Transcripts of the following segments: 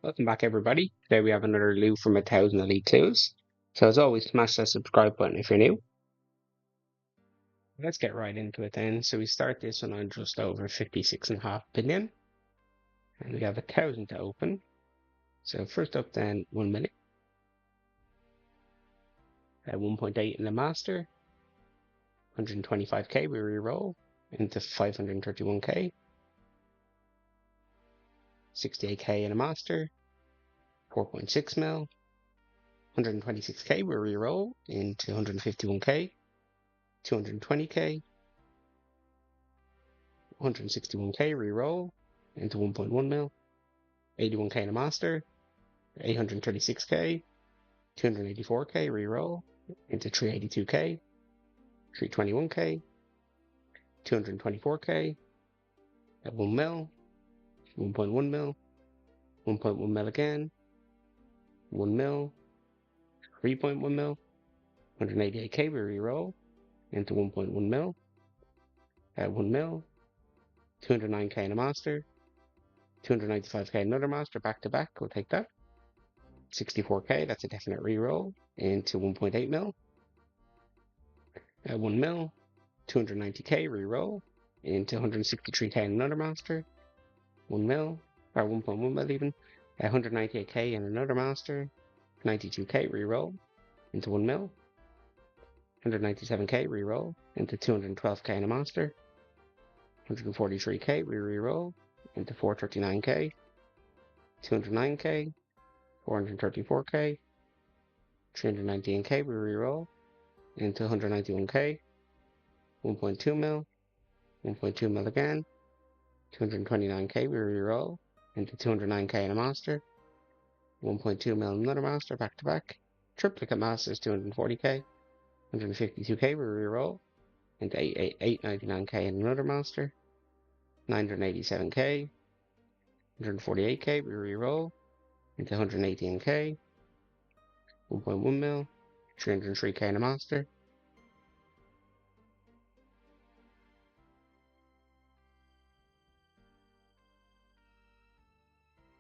Welcome back, everybody. Today we have another loot from 1000 elite clues. So as always, smash that subscribe button if you're new. Let's get right into it then. So we start this one on just over 56.5 billion. And we have 1000 to open. So first up then, 1 million. 1.8 in the master. 125k we re-roll into 531k. 68k in a master. 4.6 mil. 126k we re-roll into 151k. 220k, 161k re-roll into 1.1 mil, 81k in a master, 836k, 284k re-roll into 382k, 321k, 224k, at 1 mil, 1.1 mil, 1.1 mil again, 1 mil, 3.1 mil, 188k re-roll into 1.1 mil, at 1 mil, 209k in a master, 295k another master back to back, we'll take that. 64k, that's a definite reroll into 1.8 mil. At 1 mil, 290k reroll into 163k another master. 1 mil, or 1.1 mil even. At 198k in another master. 92k reroll into 1 mil. 197k reroll into 212k in a master. 143k reroll into 439k. 209k, 434k. 319k we reroll into 191k, 1.2 mil, 1.2 mil again, 229k we reroll into 209k in a master, 1.2 mil another master back to back, triplicate masters 240k, 152k we reroll into 899k in another master, 987k, 148k we reroll into 118k, 1.1 mil, 303k in a master,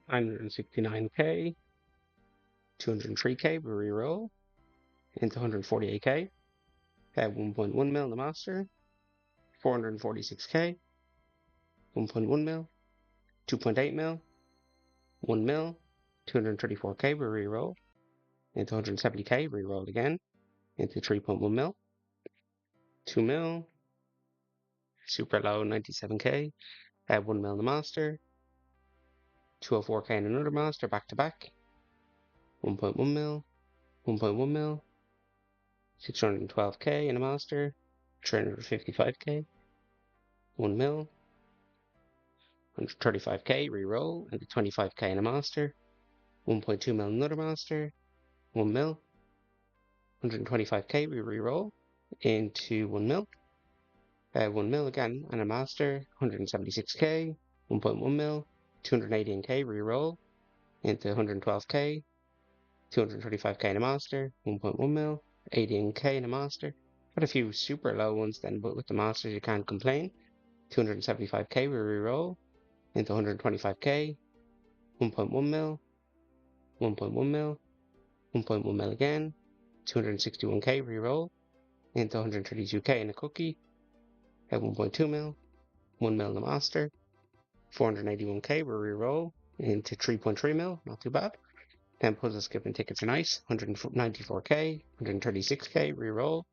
969k, 203k we reroll into 148k, at 1.1 mil in the master, 446k, 1.1 mil, 2.8 mil, 1 mil, 234k we reroll into 170k, reroll again into 3.1 mil, 2 mil, super low 97k, at 1 mil in the master, 204k in another master back to back, 1.1 mil, 1.1 mil, 612k in a master, 355k, 1 mil, 135k reroll into 25k in a master, 1.2 mil another master, 1 mil, 125k we reroll into 1 mil, 1 mil again and a master, 176k, 1.1 mil, 218k reroll into 112k, 235k in a master, 1.1 mil, 18k in a master. Got a few super low ones then, but with the masters you can't complain. 275k we reroll into 125k, 1.1 mil, 1.1 mil, 1.1 mil again, 261k reroll into 132k in a cookie, at 1.2 mil, 1 mil in the master, 481k we reroll into 3.3 mil, not too bad. Then puzzle skipping tickets are nice, 194k, 136k reroll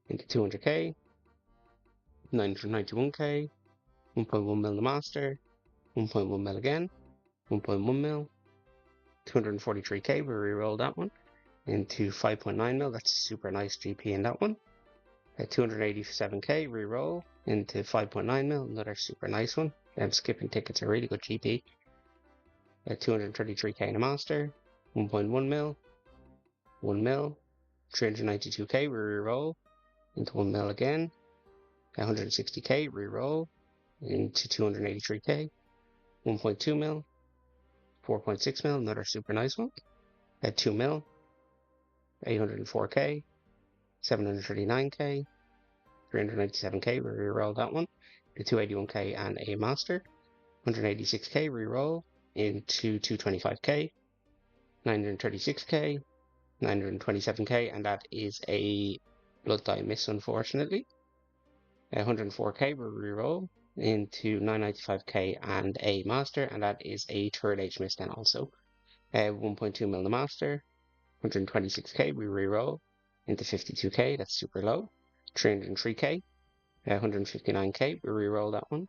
into 200k, 991k, 1.1 mil in the master, 1.1 mil again, 1.1 mil, 243k we reroll that one into 5.9 mil, that's super nice GP in that one. At 287k reroll into 5.9 mil, another super nice one. Skipping tickets are really good GP. At 233k in a master, 1.1 mil, 1 mil, 392k we reroll into 1 mil again, 160k reroll into 283k, 1.2 mil, 4.6 mil, another super nice one. At 2 mil, 804k, 739k, 397k we reroll that one to 281k and a master, 186k reroll into 225k, 936k, 927k, and that is a blood die miss, unfortunately. 104k we reroll into 995k and a master, and that is a third age miss then also. 1.2 mil the master, 126k we reroll into 52k, that's super low. 303k, 159k we reroll that one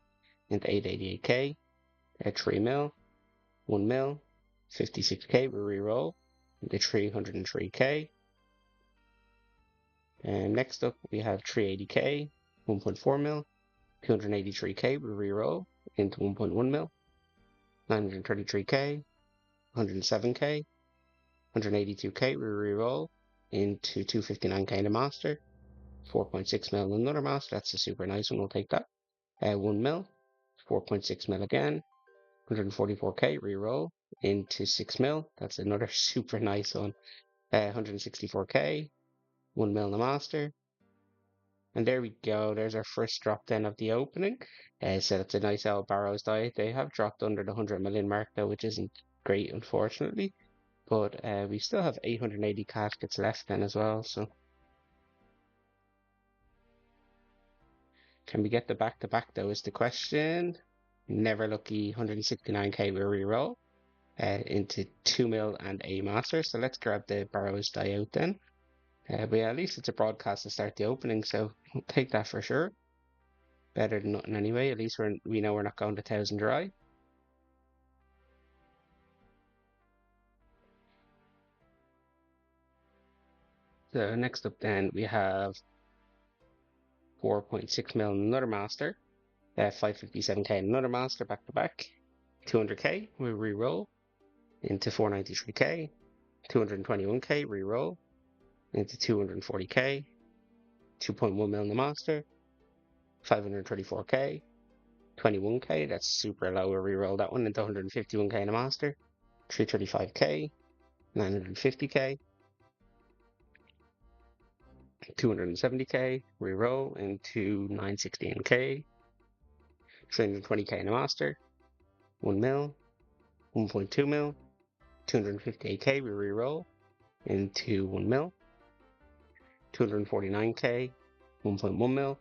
into 888k, 3 mil, 1 mil, 56k we reroll into 303k. And next up we have 380k, 1.4 mil, 283k we reroll into 1.1 mil, 933k, 107k, 182k we reroll into 259k in a master, 4.6 mil another master, that's a super nice one, we'll take that. 1 mil, 4.6 mil again, 144k reroll into 6 mil, that's another super nice one. 164k, 1 mil in the master. And there we go, there's our first drop then of the opening. So that's a nice old Barrows die. They have dropped under the 100 million mark though, which isn't great unfortunately. But we still have 880 caskets left then as well, so can we get the back-to-back though is the question. Never lucky, 169k will reroll into 2 mil and a master. So let's grab the Barrows die out then. But yeah, at least it's a broadcast to start the opening, so we'll take that for sure. Better than nothing anyway. At least we know we're not going to 1000 dry. So next up then we have 4.6 mil in another master, 557k in another master back to back, 200k we re-roll into 493k, 221k re-roll into 240k, 2.1 mil in the master, 534k, 21k, that's super low, we re-roll that one into 151k in a master, 335k, 950k, 270k, re-roll into 916k, 320k in a master, 1 mil, 1.2 mil, 258k, we re-roll into 1 mil, 249k, 1.1 mil,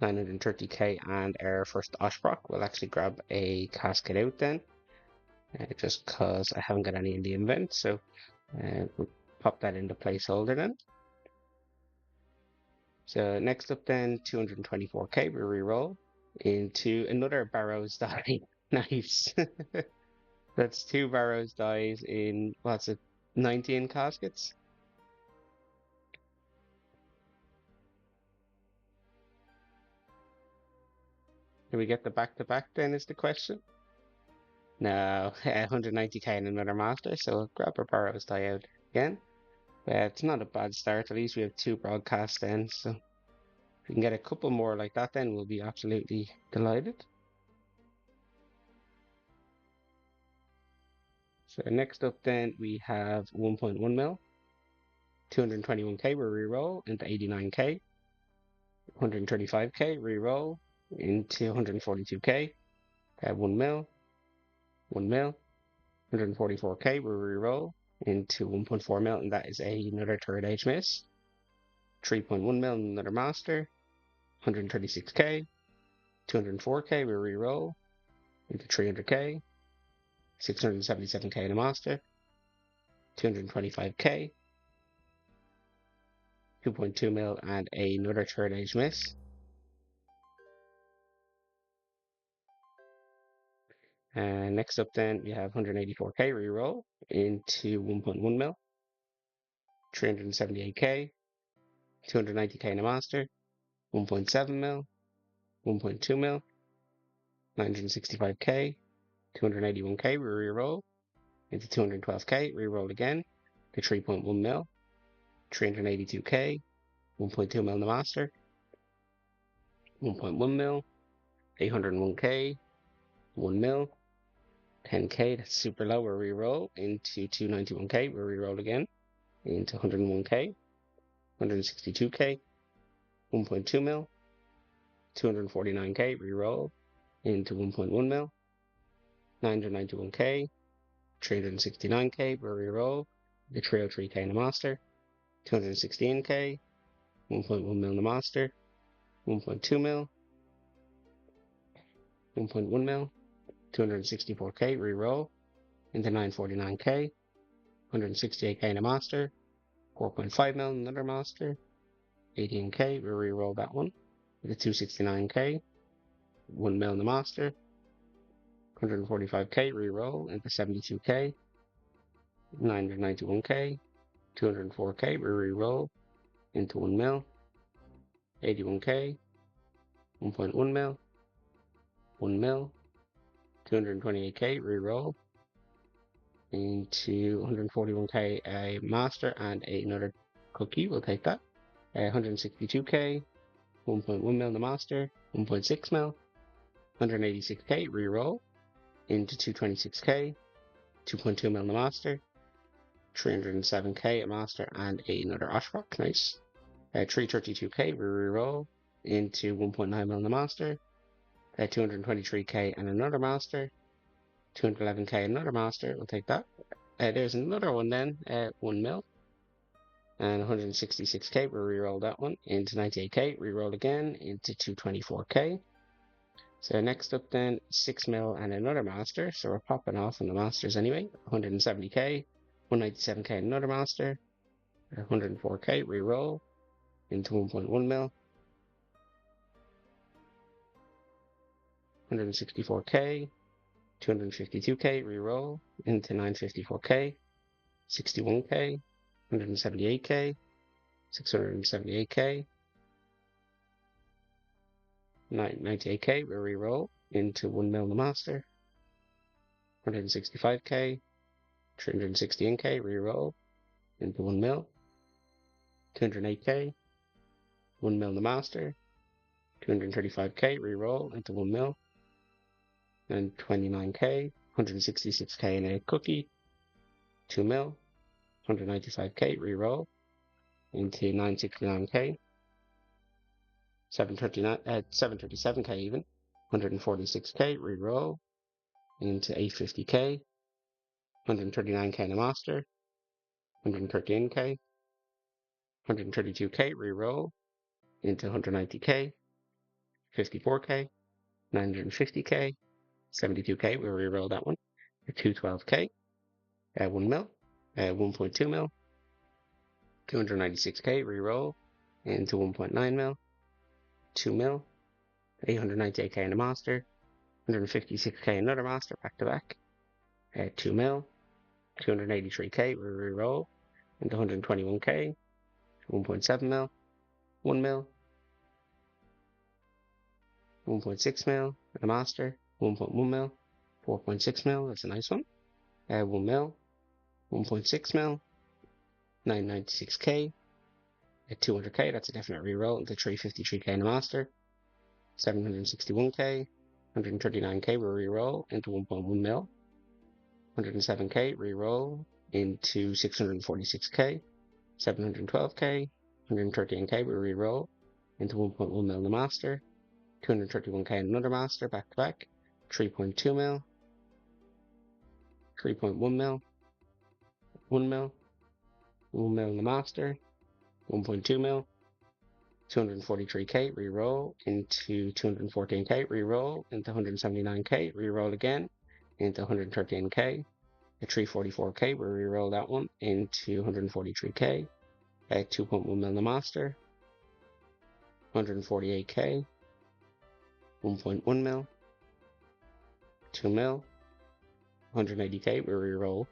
930k, and our first Oshbrock. We'll actually grab a casket out then, just because I haven't got any in the event, so we'll pop that into placeholder then. So next up then, 224k, we re-roll into another Barrows die. Nice. That's 2 Barrows dies in, what's it, 19 caskets? Can we get the back-to-back then is the question? No, 190k in another master, so we'll grab our Barrows die out again. It's not a bad start, at least we have 2 broadcasts then, so if we can get a couple more like that then we'll be absolutely delighted. So next up then we have 1.1 mil, 221k we re-roll into 89k, 135k re-roll into 142k, 1 mil, 1 mil, 144k we re-roll into 1.4 mil, and that is another third age miss. 3.1 mil another master, 136k, 204k we re-roll into 300k, 677k in a master, 225k, 2.2 mil, and another third age miss. And next up then we have 184k reroll into 1.1 mil, 378k, 290k in a master, 1.7 mil, 1.2 mil, 965k, 281k we reroll into 212k, reroll again to 3.1 mil, 382k, 1.2 mil in the master, 1.1 mil, 801k, 1 mil, 10k, that's super low, we reroll into 291k, we reroll again into 101k, 162k, 1.2 mil, 249k, reroll into 1.1 mil, 991k, 369k, we'll reroll the 303k in the master, 216k, 1.1 mil in the master, 1.2 mil, 1.1 mil, 264k, reroll into 949k, 168k in a master, 4.5 mil in another master, 18k, we'll reroll that one with a 269k, 1 mil in the master, 145k, reroll into 72k, 991k, 204k, we reroll into 1 mil, 81k, 1.1 mil, 1 mil, 228k, reroll into 141k a master and another cookie, we'll take that. 162k, 1.1 mil in the master, 1.6 mil, 186k, reroll into 226k, 2.2 mil in the master, 307k a master and another Ashrock, nice. 332k, we reroll into 1.9 mil in the master, 223k and another master, 211k another master, we'll take that. There's another one then, 1 mil, and 166k, we'll reroll that one into 98k, reroll again into 224k. So next up then, 6 mil and another master, so we're popping off on the masters anyway, 170k, 197k another master, 104k, reroll into 1.1 mil, 164k, 252k, reroll into 954k, 61k, 178k, 678k, 98k, we reroll into 1 mil in the master, 165k, 316k, reroll into 1 mil, 208k, 1 mil in the master, 235k, reroll into 1 mil, and 29k, 166k in a cookie, 2 mil, 195k, reroll into 969k, 737k even, 146k, reroll into 850k, 139k in a master, 113k, 132k, reroll into 190k, 54k, 950k, 72k, we'll reroll that one, 212k, 1 mil, 1.2 mil, 296k, reroll into 1.9 mil, 2 mil, 898k in a master, 156k another master back to back, 2 mil, 283k, we reroll into 121k, 1.7 mil, 1 mil, 1.6 mil, a master, 1.1 mil, 4.6 mil, that's a nice one, 1 mil, 1.6 mil, 996k, 200k, that's a definite reroll into 353k in the master, 761k, 139k, we reroll into 1.1 mil, 107k, reroll into 646k, 712k, 113k, we reroll into 1.1 mil in the master, 231k in another master, back to back, 3.2 mil, 3.1 mil, 1 mil, 1 mil in the master, 1.2 mil, 243k, reroll into 214k, reroll into 179k, reroll again into 113k, a 344k, we reroll that one into 143k, a 2.1 mil in the master, 148k, 1.1 mil, 2 mil, 180k, we reroll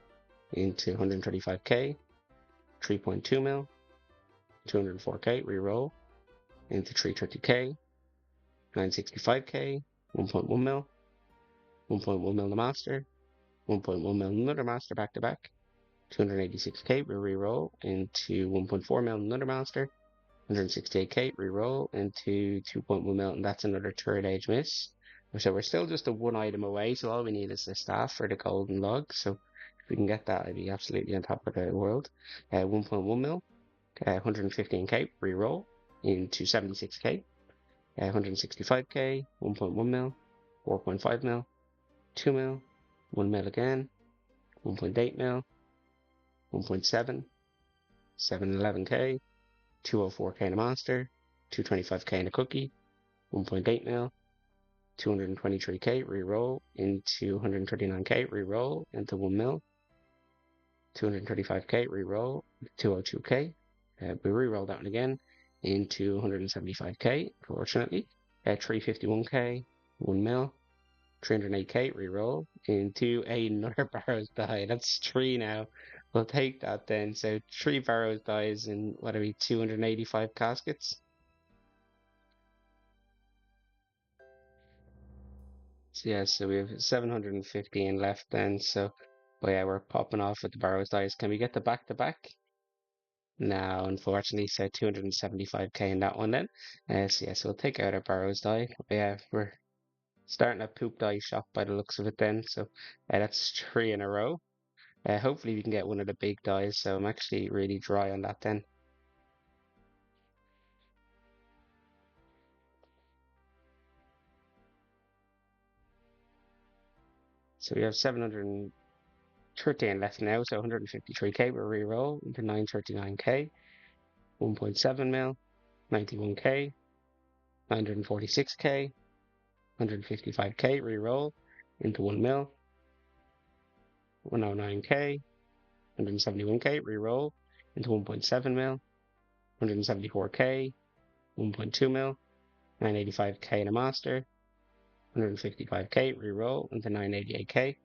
into 135k, 3.2 mil, 204k, reroll into 330k, 965k, 1.1 mil, 1.1 mil in the master, 1.1 mil in another master back to back, 286k, we reroll into 1.4 mil in another master, 168k, reroll into 2.1 mil, and that's another third age miss. So we're still just a one item away, so all we need is the staff for the golden log. So if we can get that, I'd be absolutely on top of the world. 1.1 mil, 115k, reroll into 76k, 165k, 1.1 mil, 4.5 mil, 2 mil, 1 mil again, 1.8 mil, 1.7, 711k, 204k in a master, 225k in a cookie, 1.8 mil, 223k reroll into 139k reroll into 1 mil, 235k reroll, 202k. We reroll that one again into 175k, fortunately. 351k, 1 mil, 308k reroll into another Barrows die. That's 3 now. We'll take that then. So 3 Barrows dies in, what are we, 285 caskets? So yeah, so we have 715 left then. So, but yeah, we're popping off with the Barrows dice. Can we get the back-to-back? No, unfortunately, so 275k in that one then. So yeah, so we'll take out our Barrows die. But yeah, we're starting a poop die shop by the looks of it then. So that's 3 in a row. Hopefully we can get one of the big dies. So I'm actually really dry on that then. So we have 713 left now. So 153k. We'll reroll into 939k. 1.7 mil. 91k. 946k. 155k. Reroll into 1 mil. 109k. 171k, reroll into 1.7 mil, 174k, 1.2 mil, 985k in a master, 155k, reroll into 988k.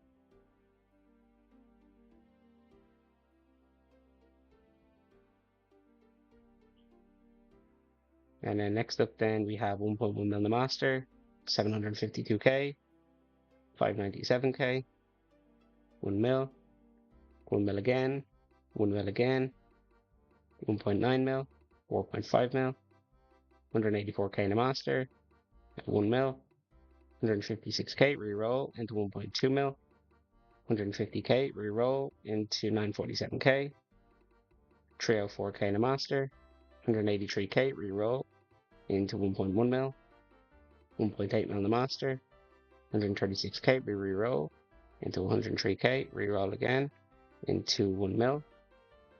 And then next up then we have 1.1 mil in the master, 752k, 597k, 1 mil, 1 mil again, 1 mil again, 1.9 mil, 4.5 mil, 184k in a master, 1 mil, 156k, reroll into 1.2 mil, 150k, reroll into 947k, 304k in a master, 183k, reroll into 1.1 mil, 1.8 mil in the master, 136k, reroll into 103k, reroll again into 1 mil,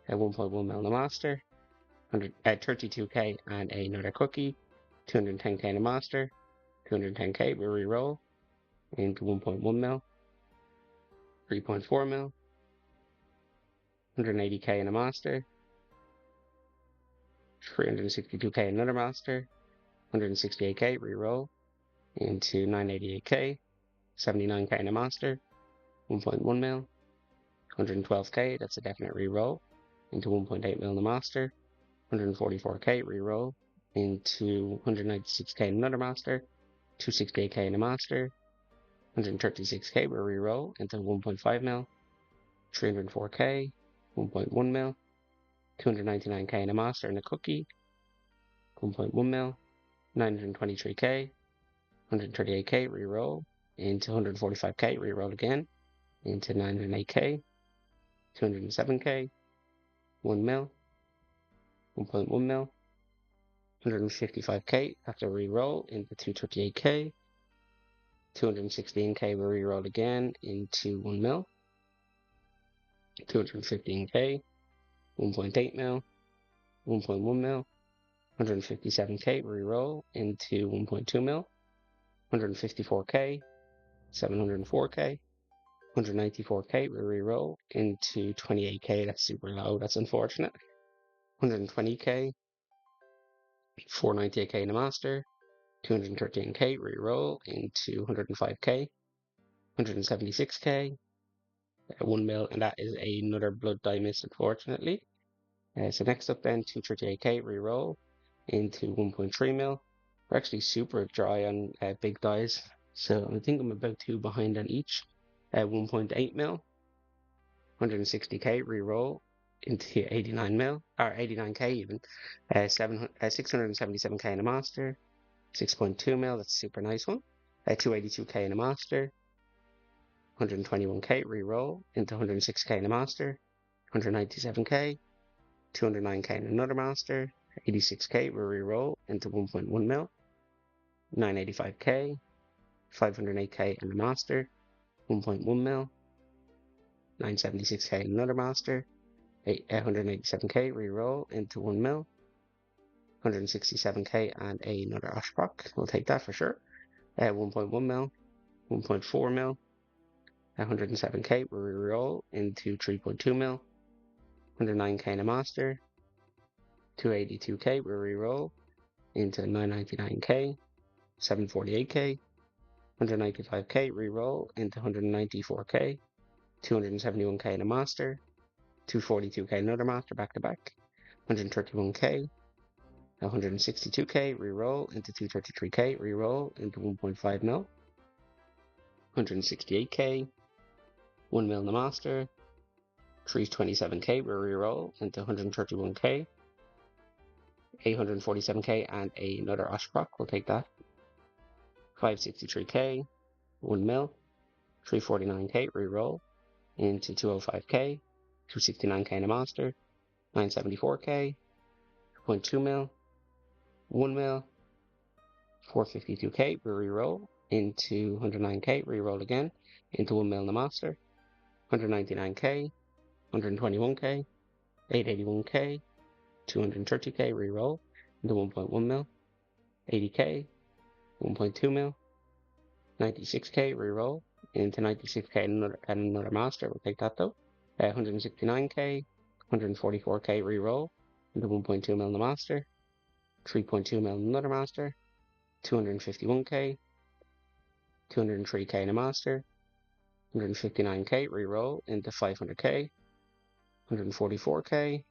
at 1.1 mil in the master, 32k and another cookie, 210k in a master, 210k, we reroll into 1.1 mil, 3.4 mil, 180k in a master, 362k another master, 168k reroll into 988k, 79k in a master, 1.1 mil, 112k, that's a definite reroll into 1.8 mil in the master, 144k reroll into 196k in another master, 268k in a master, 136k we reroll into 1.5 mil, 304k, 1.1 mil, 299k in a master and a cookie, 1.1 mil, 923k, 138k reroll into 145k, reroll again into 908k, 207k, 1 mil, 1.1 mil, 155k after reroll into 238k, 216k we reroll again into 1 mil, 215k, 1.8 mil, 1.1 mil, 157k reroll into 1.2 mil, 154k, 704k, 194k we reroll into 28k. That's super low. That's unfortunate. 120k, 498k in a master, 213k reroll into 105k, 176k, 1 mil, and that is another blood die miss, unfortunately. So next up then, 238k reroll into 1.3 mil. We're actually super dry on big dies, so I think I'm about 2 behind on each. 1.8 mil, 160k reroll into 89 mil, or 89k even. 677k in a master, 6.2 mil, that's a super nice one. 282k in a master, 121k reroll into 106k in a master, 197k, 209k in another master, 86k we reroll into 1.1 mil, 985k, 508k in a master, 1.1 mil, 976k and another master, 187k reroll into 1 mil, 167k and another Oshbrock. We'll take that for sure. 1.1 mil, 1.4 mil, 107k reroll into 3.2 mil, 109k in a master, 282k reroll into 999k, 748k, 195k reroll into 194k, 271k in a master, 242k another master back to back, 131k, 162k reroll into 233k reroll into 1.5 mil, 168k, 1 mil in the master, 327k reroll into 131k, 847k and another Oshbrock. We'll take that. 563k, 1 mil, 349k reroll into 205k, 269k in a master, 974k, 0.2 mil, 1 mil, 452k reroll into 109k, reroll again into 1 mil in the master, 199k, 121k, 881k, 230k reroll into 1.1 mil, 80k, 1.2 mil, 96k reroll into 96k and another master. We'll take that though. 169k, 144k reroll into 1.2 mil in the master, 3.2 mil in another master, 251k, 203k in a master, 159k reroll into 500k, 144k,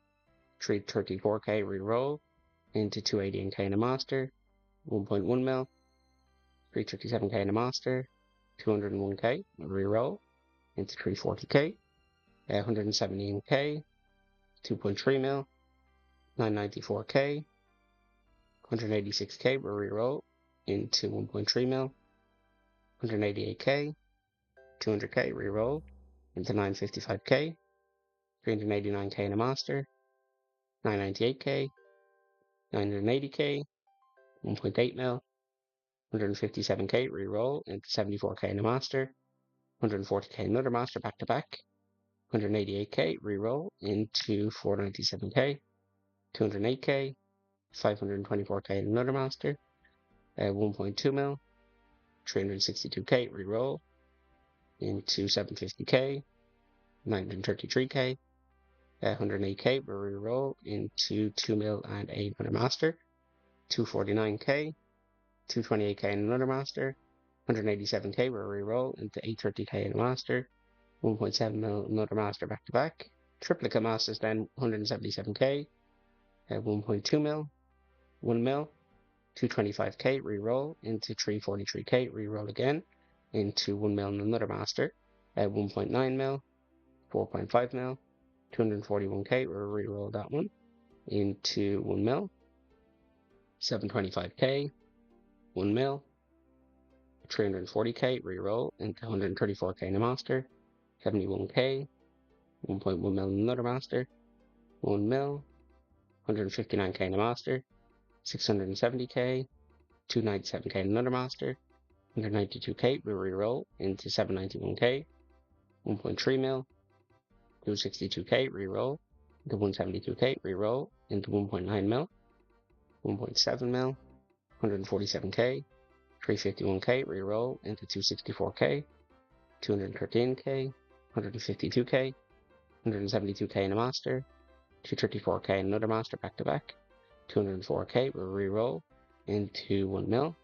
334k reroll into 280k in a master, 1.1 mil, 337k in a master, 201k reroll into 340k, 117k, 2.3 mil, 994k, 186k reroll into 1.3 mil, 188k, 200k reroll into 955k, 389k in a master, 998k, 980k, 1.8 mil, 157k reroll into 74k in a master, 140k another master back to back, 188k reroll into 497k, 208k, 524k in another master, 1.2 mil, 362k reroll into 750k, 933k, 108k reroll into 2 mil and another master, 249k, 228k in another master, 187k reroll into 830k in a master, 1.7 mil another master back to back, triplicate masters then 177k, 1.2 mil, 1 mil, 225k reroll into 343k reroll again into 1 mil and another master, 1.9 mil, 4.5 mil, 241k reroll that one into 1 mil, 725k, 1 mil, 340k reroll into 134k in a master, 71k, 1.1 mil in another master, 1 mil, 159k in a master, 670k, 297k in another master, 192k reroll into 791k, 1.3 mil, 262k reroll into 172k reroll into 1.9 mil, 1.7 mil, 147k, 351k reroll into 264k, 213k, 152k, 172k in a master, 234k in another master back to back, 204k reroll into 1 mil,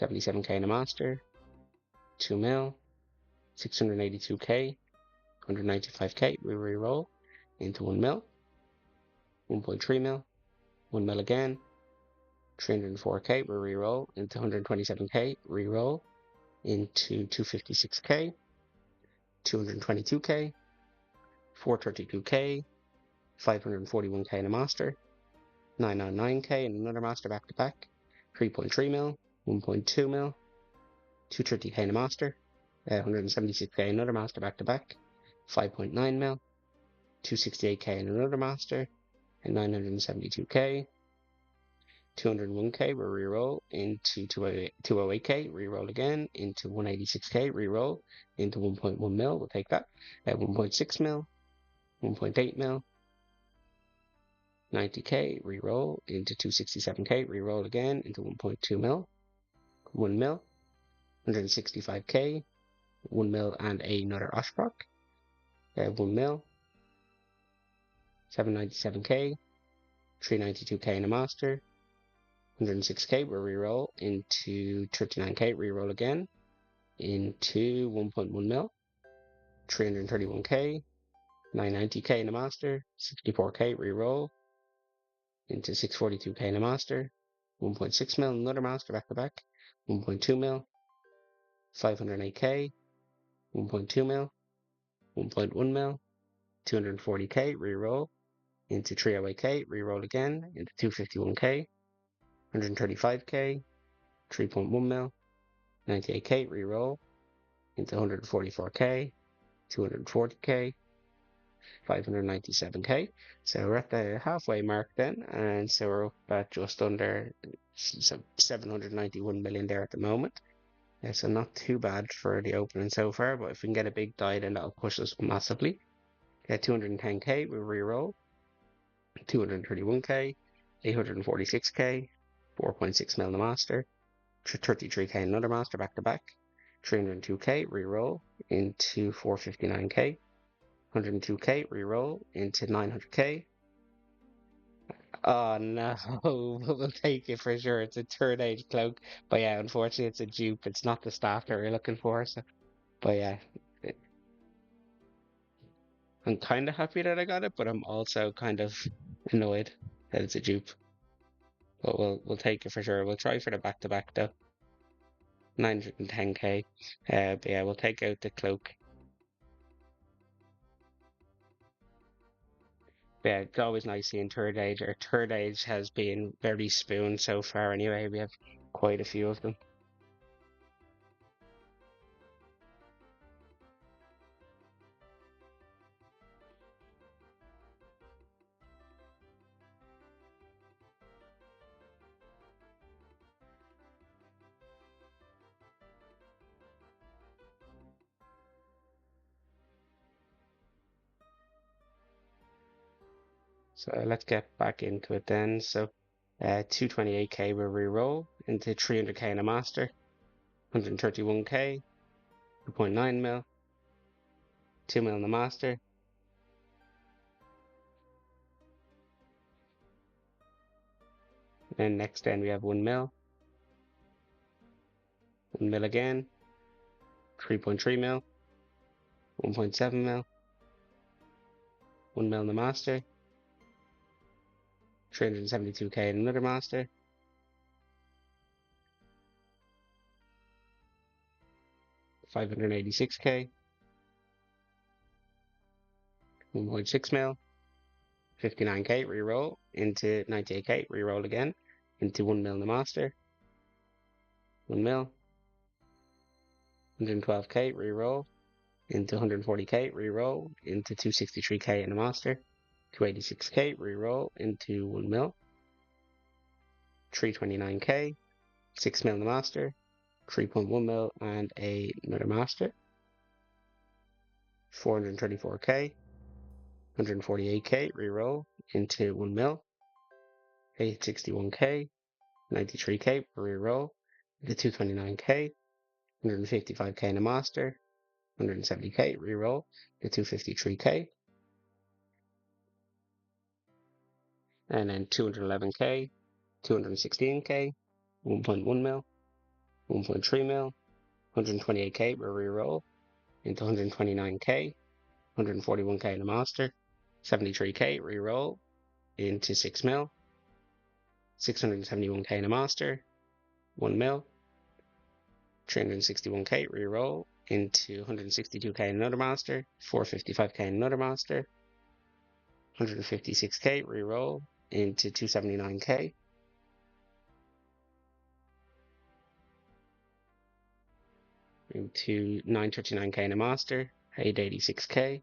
77k in a master, 2 mil, 682k, 195k reroll into 1 mil, 1.3 mil, 1 mil again, 304k reroll into 127k reroll into 256k, 222k, 432k, 541k in a master, 999k in another master back to back, 3.3 mil, 1.2 mil, 230k in a master, 176k another master back to back, 5.9 mil, 268k in another master, and 972k, 201k, we'll reroll into 208k, reroll again into 186k, reroll into 1.1 mil, we'll take that. At 1.6 mil, 1.8 mil, 90k, reroll into 267k, reroll again into 1.2 mil, 1 mil, 165k, 1 mil and another Oshbrock, 1 mil, 797k, 392k in a master, 106k, we'll reroll into 39k, reroll again into 1.1 mil, 331k, 990k in a master, 64k, reroll into 642k in a master, 1.6 mil, another master back to back, 1.2 mil, 508k, 1.2 mil, 1.1 mil, 240k, reroll into 308k, reroll again into 251k, 135k, 3.1 mil, 98k, reroll into 144k, 240k, 597k. So we're at the halfway mark then, and so we're up at just under 791 million there at the moment. So not too bad for the opening so far, but if we can get a big die, then that'll push us massively. 210k, we'll reroll. 231k, 846k, 4.6 mil in the master, 33k in another master back to back, 302k, reroll into 459k, 102k, reroll into 900k. Oh no, we'll take it for sure. It's a third age cloak, but yeah, unfortunately it's a dupe. It's not the staff that we're looking for. So, but yeah, I'm kind of happy that I got it, but I'm also kind of annoyed that it's a dupe. But we'll take it for sure. We'll try for the back to back though. 910k. But yeah, we'll take out the cloak. But yeah, it's always nice seeing third age. Our third age has been very spoon so far anyway. We have quite a few of them. So let's get back into it then. So 228k will reroll into 300k in a master, 131k, 2.9 mil, 2 mil in the master. And next then we have 1 mil, 1 mil again, 3.3 mil, 1.7 mil, 1 mil in the master, 372k in another master, 586k, 1.6 mil, 59k, reroll into 98k, reroll again into 1 mil in the master, 1 mil, 112k, reroll into 140k, reroll into 263k in the master, 286k, reroll into 1 mil, 329k, 6 mil in the master, 3.1 mil and another master, 434k, 148k, reroll into 1 mil, 861k, 93k, reroll into 229k, 155k in the master, 170k, reroll into 253k, and then 211k, 216k, 1.1 mil, 1.3 mil, 128k, we'll reroll into 129k, 141k in the master, 73k, reroll into 6 mil, 671k in a master, 1 mil, 361k, reroll into 162k in another master, 455k in another master, 156k, reroll into 279k, into 939k in a master, 886k,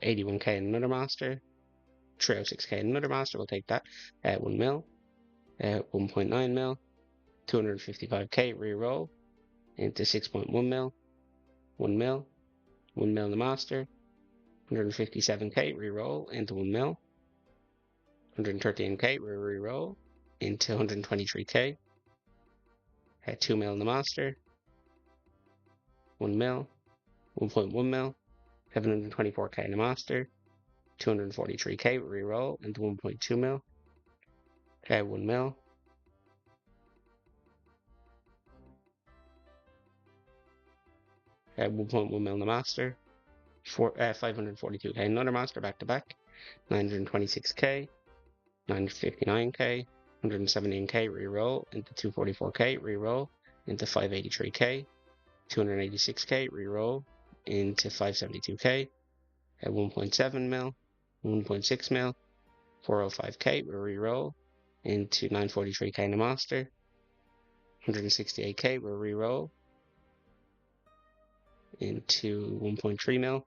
81k in another master, 306k in another master, we'll take that, 1 mil, 1.9 mil, 255k reroll into 6.1 mil, 1 mil, 1 mil the master, 157k reroll into 1 mil, 113k reroll into 123k, 2 mil the master, 1 mil, 1.1 mil, 724k in the master, 243k reroll into 1.2 mil, 1 mil, 1.1 mil in the master, 542k another master back to back, 926k, 959k, 117k reroll into 244k reroll into 583k, 286k reroll into 572k, at 1.7 mil, 1.6 mil, 405k reroll into 943k in the master, 168k will reroll into 1.3 mil,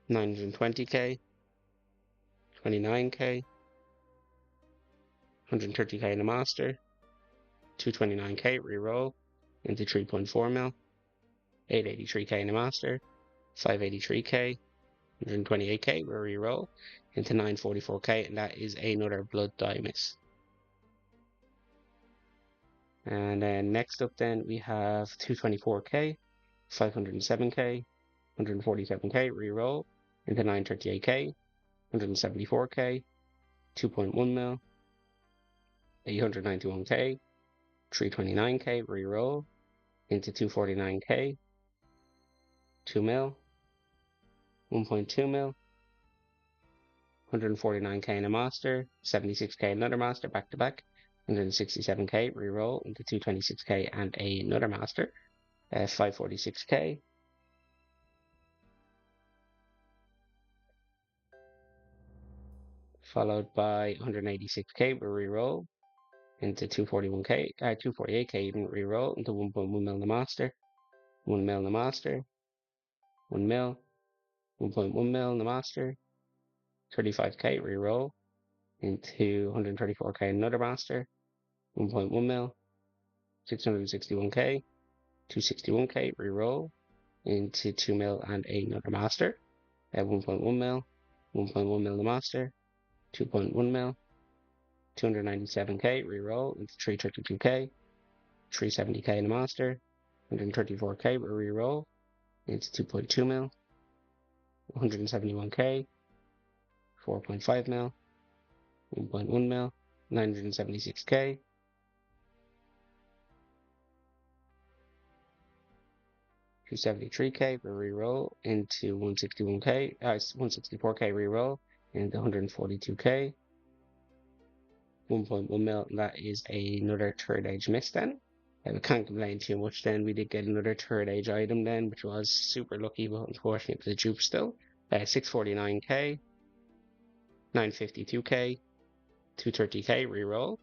920k, 29k, 130k in the master, 229k reroll into 3.4 mil, 883k in the master, 583k, 128k will reroll into 944k, and that is another blood die miss. And then next up then we have 224k, 507k, 147k reroll into 938k, 174k, 2.1 mil, 891k, 329k reroll into 249k, 2 mil, 1.2 mil, 149k in a master, 76k another master back to back, 167k reroll into 226k and another master, 546k, followed by 186k reroll into 241k, 248k even reroll into 1.1 mil in the master, 1 mil in the master, 1 mil, 1.1 mil in the master, 35k reroll into 134k another master, 1.1 mil, 661k, 261k reroll into 2 mil and another master, at 1.1 mil, 1.1 mil in the master, 2.1 mil, 297k reroll into 332k, 370k in the master, 134k reroll into 2.2 mil, 171k, 4.5 mil, 1.1 mil, 976k, 273k reroll into 161k, 164k reroll into 142k, 1.1 mil, that is another third age miss then. We can't complain too much then. We did get another third age item then, which was super lucky, but unfortunately it was a dupe still. 649k, 952k, 230k reroll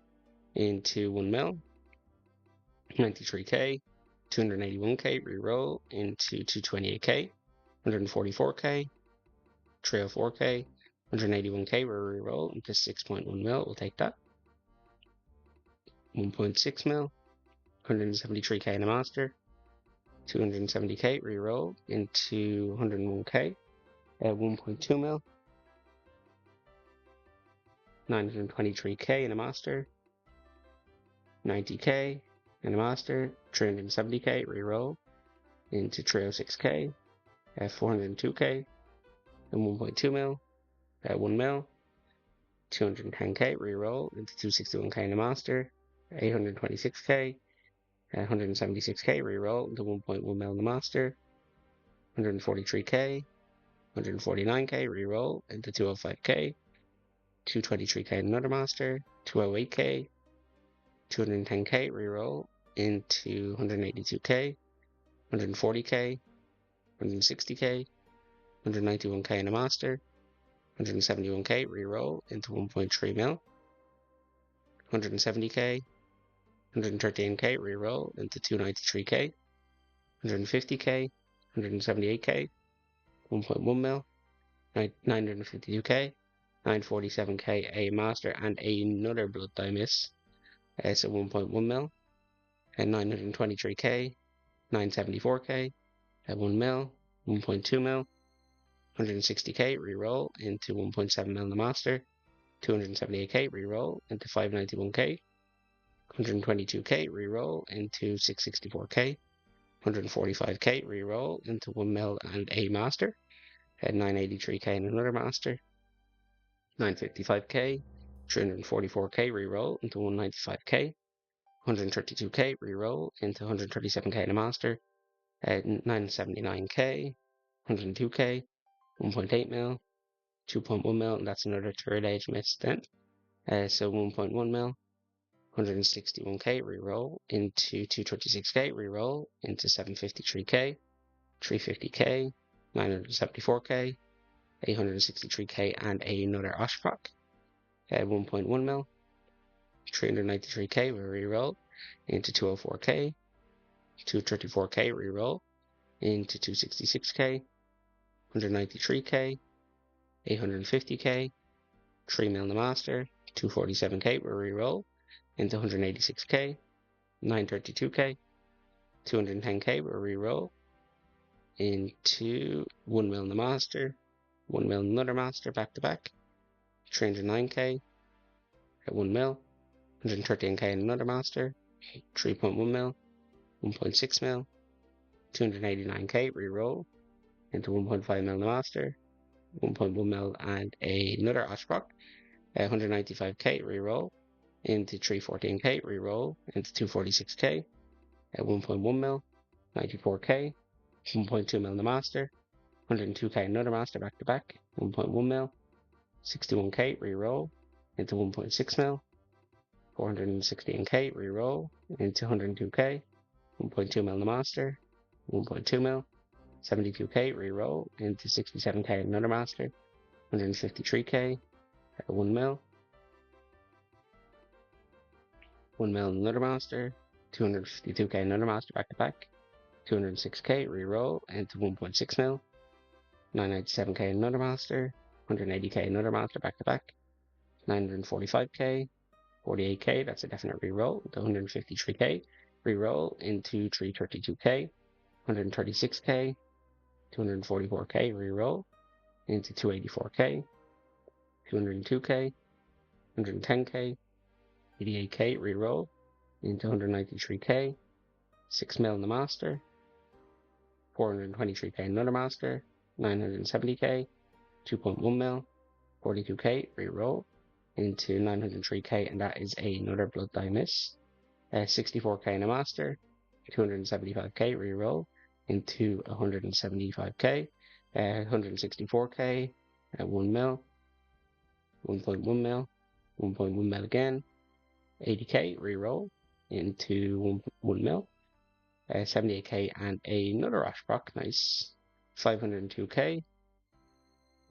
into 1 mil, 93k, 281k reroll into 228k, 144k, 304k, 181k reroll into 6.1 mil. We'll take that. 1.6 mil, 173k in a master, 270k reroll into 101k, 1.2 mil, 923k in a master, 90k in a master, 370k reroll into 306k, 402k, and 1.2 mil, 1 mil, 210k reroll into 261k in a master, 826k, 176k reroll into 1.1 mil in the master, 143k, 149k reroll into 205k, 223k in another master, 208k, 210k reroll into 182k, 140k, 160k, 191k in a master, 171k reroll into 1.3 mil, 170k, 113k reroll into 293k, 150k, 178k, 1.1 mil, 952k, 947k a master and another blood die miss, So 1.1 mil, and 923k, 974k, at 1 mil, 1.2 mil, 160k, reroll into 1.7 mil in the master, 278k, reroll into 591k, 122k, reroll into 664k, 145k, reroll into 1 mil and a master, at 983k and another master, 955k, 344k, reroll into 195k, 132k, reroll into 137k in a master, at 979k, 102k, 1.8 mil, 2.1 mil, and that's another third age missed then. So 1.1 mil, 161k, reroll into 236k, reroll into 753k, 350k, 974k, 863k, and another Oshrock. 1.1 mil, 393k, we reroll into 204k, 234k, reroll into 266k, 193k, 850k, 3 mil in the master, 247k, we reroll into 186k, 932k, 210k, we reroll into 1 mil in the master, 1 mil in another master, back to back, 309k at 1 mil, 113k in another master, 3.1 mil, 1.6 mil, 289k, reroll into 1.5 mil in the master, 1.1 mil and another Oshrock, 195k, reroll into 314k, reroll into 246k, at 1.1 mil, 94k, 1.2 mil in the master, 102k another master back to back, 1.1 mil, 61k, reroll into 1.6 mil, 416k, reroll into 102k, 1.2 mil in the master, 1.2 mil, 72k, reroll into 67k another master, 153k, at 1 mil, 1 mil another master, 252k another master back to back, 206k, reroll into 1.6 mil, 997k another master, 180k another master back to back, 945k, 48k, that's a definite reroll, into 153k, reroll into 332k, 136k, 244k, reroll into 284k, 202k, 110k, 88k, reroll into 193k, 6 mil in the master, 423k another master, 970k, 2.1 mil, 42k, reroll into 903k, and that is another blood die miss. 64k in a master, 275k, reroll into 175k, 164k at 1 mil, 1.1 mil, 1.1 mil again, 80k, reroll into 1 mil, 78k and another Oshrock, nice, 502k,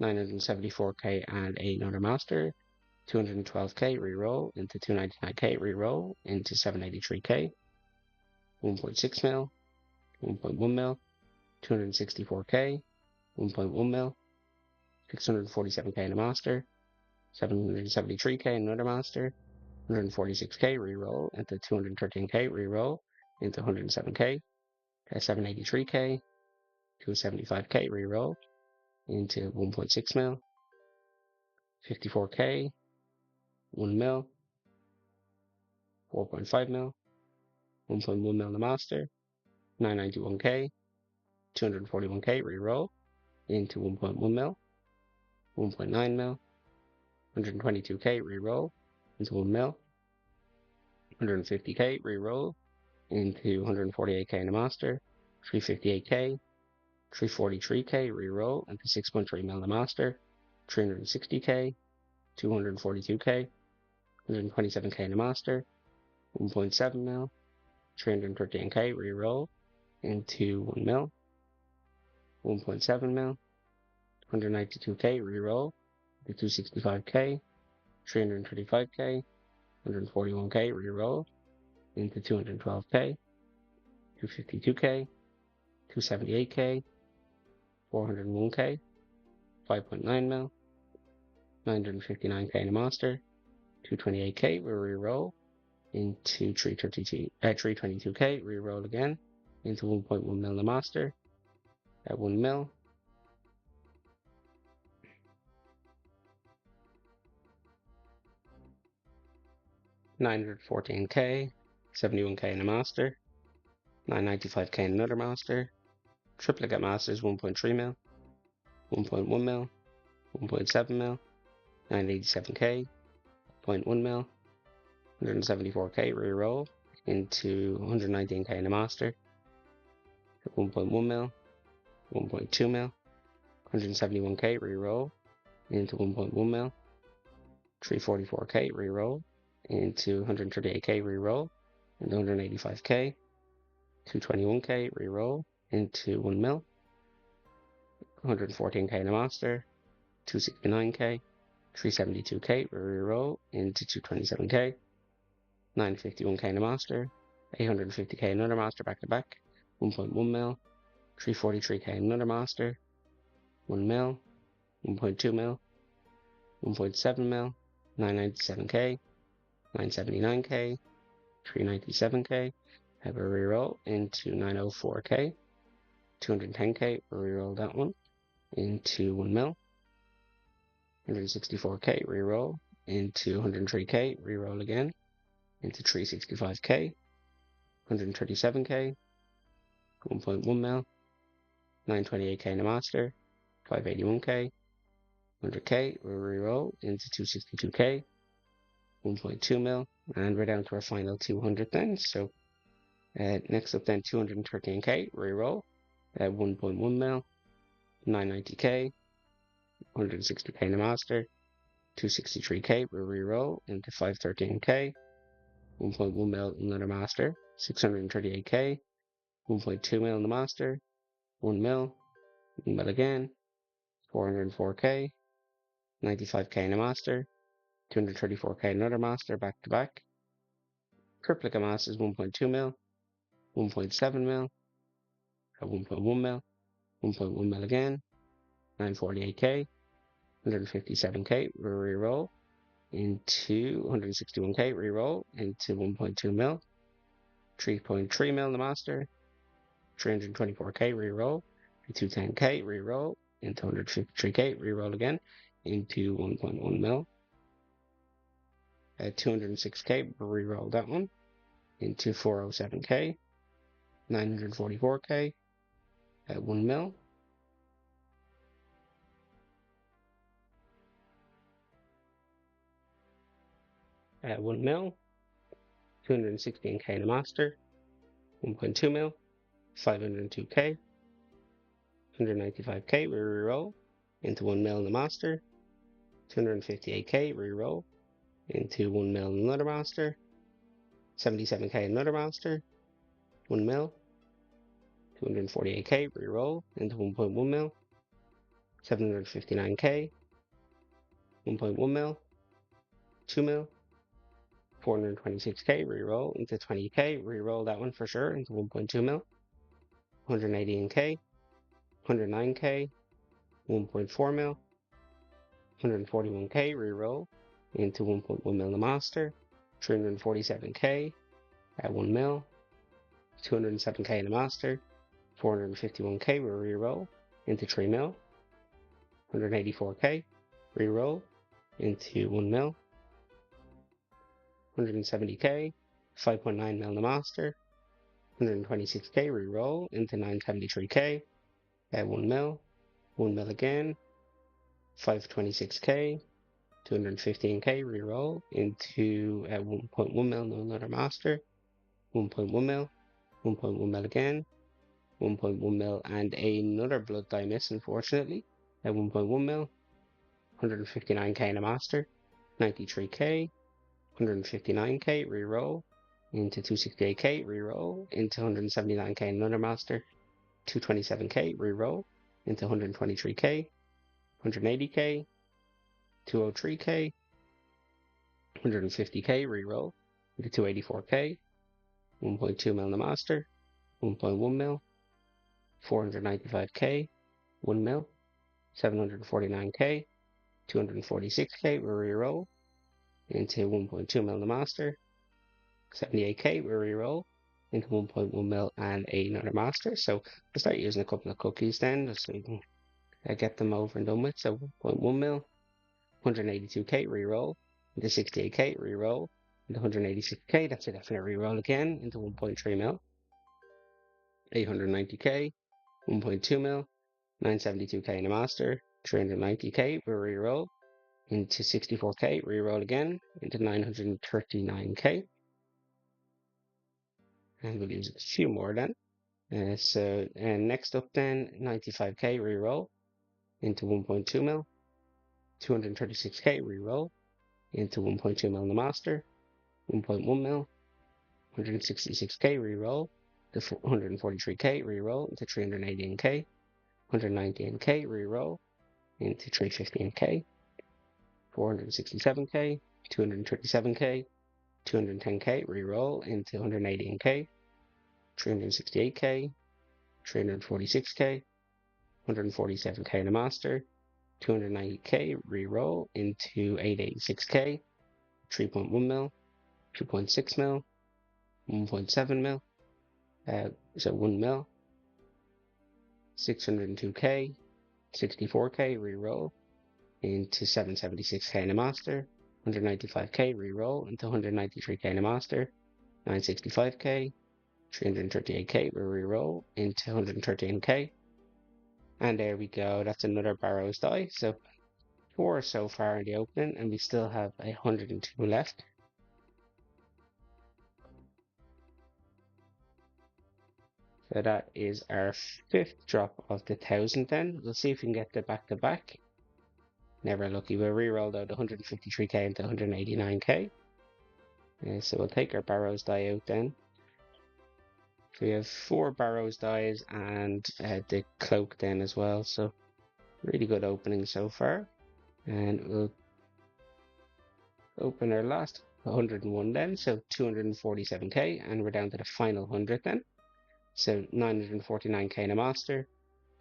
974k and another master, 212k, reroll into 299k, reroll into 783k, 1.6 mil, 1.1 mil, 264k, 1.1 mil, 647k in a master, 773k in another master, 146k, reroll into 213k, reroll into 107k, 783k, 275k, reroll into 1.6 mil, 54k, 1 mil, 4.5 mil, 1.1 mil in the master, 991k, 241k, reroll into 1.1 mil, 1.9 mil, 122k, reroll into 1 mil, 150k, reroll into 148k in the master, 358k, 343k, reroll into 6.3 mil in the master, 360k, 242k, 127k in the master, 1.7 mil, 313k, reroll into 1 mil, 1.7 mil, 192k, reroll into 265k, 335k, 141k, reroll into 212k, 252k, 278k, 401k, 5.9 mil, 959k in a master, 228k, we reroll into 322k, reroll again, into 1.1 mil the master, at 1 mil, 914k, 71k in a master, 995k in another master, triplicate masters 1.3 mil, 1.1 mil, 1.7 mil, 987k, 0.1 mil, 174k reroll into 119k in a master, 1.1 mil, 1.2 mil, 171k reroll into 1.1 mil, 344k reroll into 138k reroll into 185k, 221k reroll into 1 mil, 114k in a master, 269k, 372k reroll into 227k, 951k in a master, 850k another master back to back, 1.1 mil, 343k another master, 1 mil, 1.2 mil, 1.7 mil, 997k, 979k, 397k, have a reroll into 904k, 210k, reroll that one into 1 mil, 164k, reroll into 103k, reroll again into 365k, 137k, 1.1 mil, 928k in a master, 581k, 100k, reroll into 262k, 1.2 mil, and we're down to our final 200 then. So next up then 213k, reroll at 1.1 mil, 990k, 160k in the master, 263k, reroll into 513k, 1.1 mil another master, 638k, 1.2 mil in the master, 1 mil, 1 mil again, 404k, 95k in a master, 234k another master back to back. Triplicate mass is 1.2 mil, 1.7 mil, 1.1 mil, 1.1 mil again, 948k, 157k, reroll into 161k, reroll into 1.2 mil, 3.3 mil in the master, 324k, reroll, 210k, reroll into 153k, reroll again into 1.1 mil, 206k, reroll that one into 407k, 944k at 1 mil, at 1 mil, 216k in a master, 1.2 mil, 502k, 195k, reroll into 1 mil in the master, 258k, reroll into 1 mil in another master, 77k another master, 1 mil, 248k, reroll into 1.1 mil, 759k, 1.1 mil, 2 mil, 426k, reroll into 20k, reroll that one for sure into 1.2 mil, 118k, 109k, 1.4 mil, 141k, reroll into 1.1 mil the master, 347k at 1 mil, 207k in the master, 451k reroll into 3 mil, 184k reroll into 1 mil, 170k, 5.9 mil in the master, 126k reroll into 973k at 1 mil, 1 mil again, 526k, 215k reroll into at 1.1 mil another master, 1.1 mil, 1.1 mil again, 1.1 mil and another blood die miss unfortunately at 1.1 mil, 159k in a master, 93k, 159k reroll into 268k reroll into 179k in another master, 227k reroll into 123k, 180k, 203k, 150k reroll into 284k, 1.2 mil in the master, 1.1 mil, 495k, 1 mil, 749k, 246k reroll into 1.2 mil in the master, 78k we reroll into 1.1 mil and another master. So we'll start using a couple of cookies then, just so we can get them over and done with. So 1.1 mil, 182k reroll into 68k reroll into 186k. That's a definite reroll again into 1.3 mil, 890k, 1.2 mil, 972k in a master, 390k we reroll into 64k, reroll again into 939k, and we'll use a few more then. And next up then, 95k reroll into 1.2 mil, 236k reroll into 1.2 mil in the master, 1.1 mil, 166k reroll to 143k reroll into 318k, 119k reroll into 315k, 467k, 237k, 210k reroll into 118k, 368k, 346k, 147k in a master, 290k reroll into 886k, 3.1 mil, 2.6 mil, 1.7 mil, so 1 mil, 602k, 64k reroll into 776k in a master, 195k reroll into 193k in a master, 965k, 338k reroll into 113k, and there we go. That's another Barrows die. So 4 so far in the opening, and we still have 102 left. So that is our 5th drop of the 1000 then. We'll see if we can get the back-to-back. Never lucky. We'll reroll out 153k into 189k. So we'll take our Barrows die out then. So we have 4 Barrows dies and the cloak then as well. So really good opening so far. And we'll open our last 101 then. So 247k, and we're down to the final 100 then. So 949k in a master,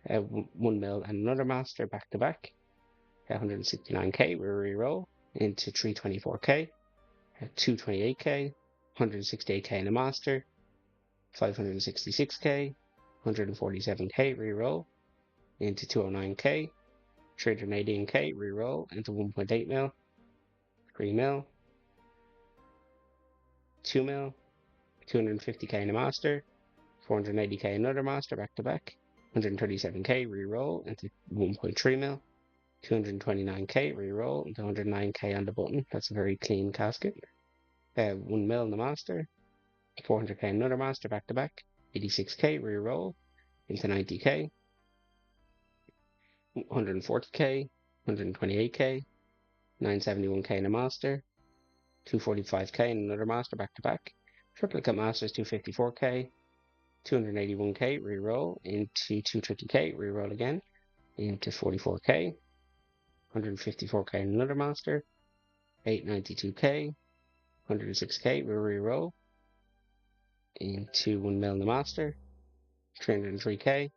1 mil and another master back to back. 169k we reroll into 324k, 228k, 168k in a master, 566k, 147k reroll into 209k, 318k reroll into 1.8 mil, 3 mil, 2 mil, 250k in a master, 480k another master back to back, 137k reroll into 1.3 mil, 229k reroll into 109k on the button. That's a very clean casket. 1 mil in the master, 400k another master back to back, 86k reroll into 90k, 140k, 128k, 971k in a master, 245k in another master back to back, triplicate masters 254k, 281k reroll into 230k reroll again into 44k, 154k in another master, 892k, 106k reroll into 1 mil in the master, 303k,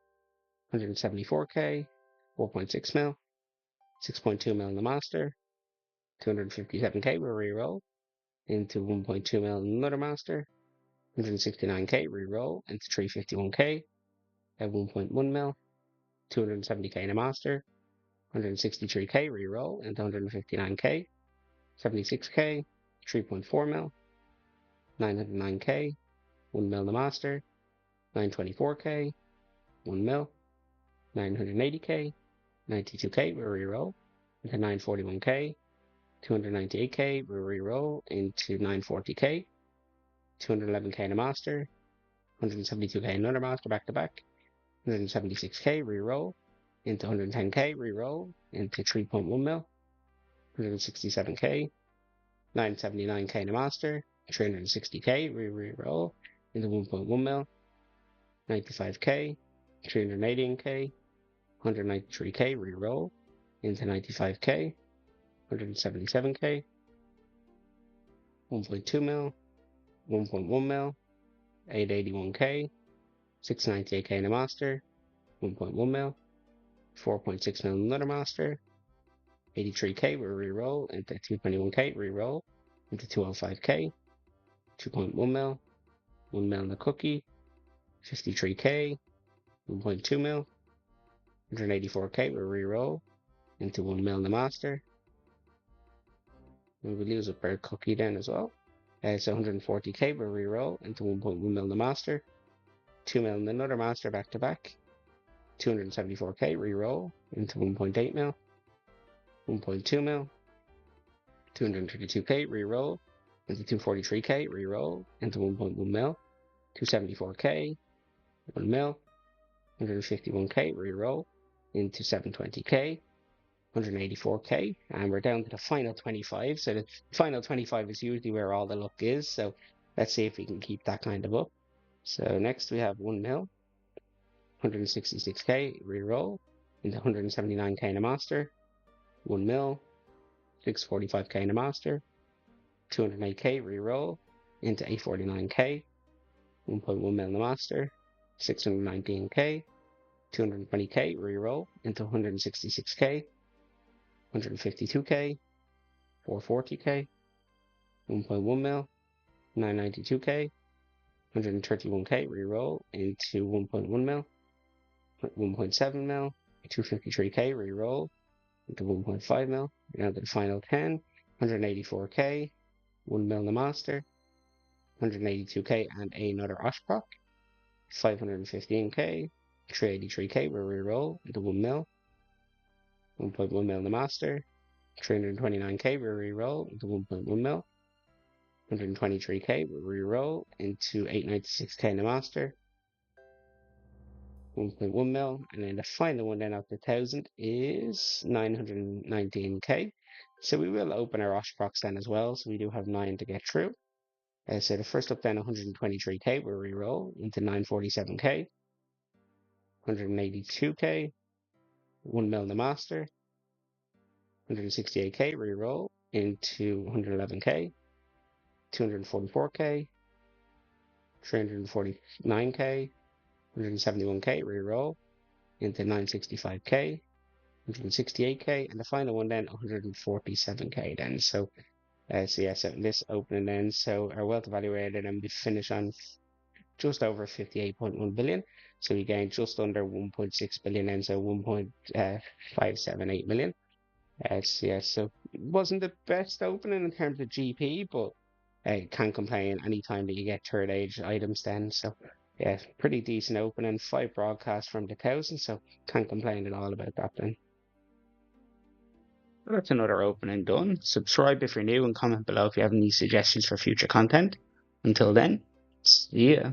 174k, 4.6 mil, 6.2 mil in the master, 257k reroll into 1.2 mil in another master, 169k reroll into 351k at 1.1 mil, 270k in a master, 163k reroll into 159k, 76k, 3.4 mil, 909k, 1 mil in the master, 924k, 1 mil, 980k, 92k reroll into 941k, 298k reroll into 940k, 211k in a master, 172k another master back to back, 176k reroll into 110k reroll into 3.1 mil, 167k, 979k in a master, 360k reroll into 1.1 mil, 95k, 318k, 193k reroll into 95k, 177k, 1.2 mil, 1.1 mil, 881k, 698k in a master, 1.1 mil, 4.6 mil in another master, 83k reroll into 221k reroll into 205k, 2.1 mil, 1 mil in the cookie, 53k, 1.2 mil, 184k, we'll re-roll into 1 mil in the master. We will lose a per cookie then as well. So 140k, we'll re-roll into 1.1 mil in the master, 2 mil in another master back to back, 274k, re-roll into 1.8 mil, 1.2 mil, 232k, re-roll into 243k, re-roll into 1.1 mil, 274k, 1 mil, 151k, re-roll into 720k, 184k, and we're down to the final 25. So the final 25 is usually where all the luck is. So let's see if we can keep that kind of up. So next we have 1 mil, 166k, re-roll into 179k in a master, 1 mil, 645k in a master, 208k, re-roll into 849k, 1.1 mil in the master, 619k, 220k, re-roll into 166k, 152k, 440k, 1.1 mil, 992k, 131k, re-roll into 1.1 mil, 1.7 mil, 253k, re-roll into 1.5 mil, down to the final 10, 184k, 1 mil in the master, 182k and another Oshproc, 515k, 383k, we'll re-roll into 1 mil, 1.1 mil in the master, 329k, we'll re-roll into 1.1 mil, 123k, we'll re-roll into 896k in the master, 1.1 mil, and then the final one then after 1000 is 919k. So we will open our Oshprocs then as well, so we do have 9 to get through. So the first up then 123k, we'll re-roll into 947k, 182k, 1 mil in the master, 168k, re-roll into 111k, 244k, 349k, 171k, re-roll into 965k, 168k, and the final one then 147k then. So so this opening then, so our wealth evaluator then we finish on just over 58.1 billion. So we gained just under 1.6 billion and so 1.578 million. So it wasn't the best opening in terms of GP, but can't complain anytime that you get third age items then. So yeah, pretty decent opening. 5 broadcasts from the 1000, so can't complain at all about that then. Well, that's another opening done. Subscribe if you're new and comment below if you have any suggestions for future content. Until then, see ya.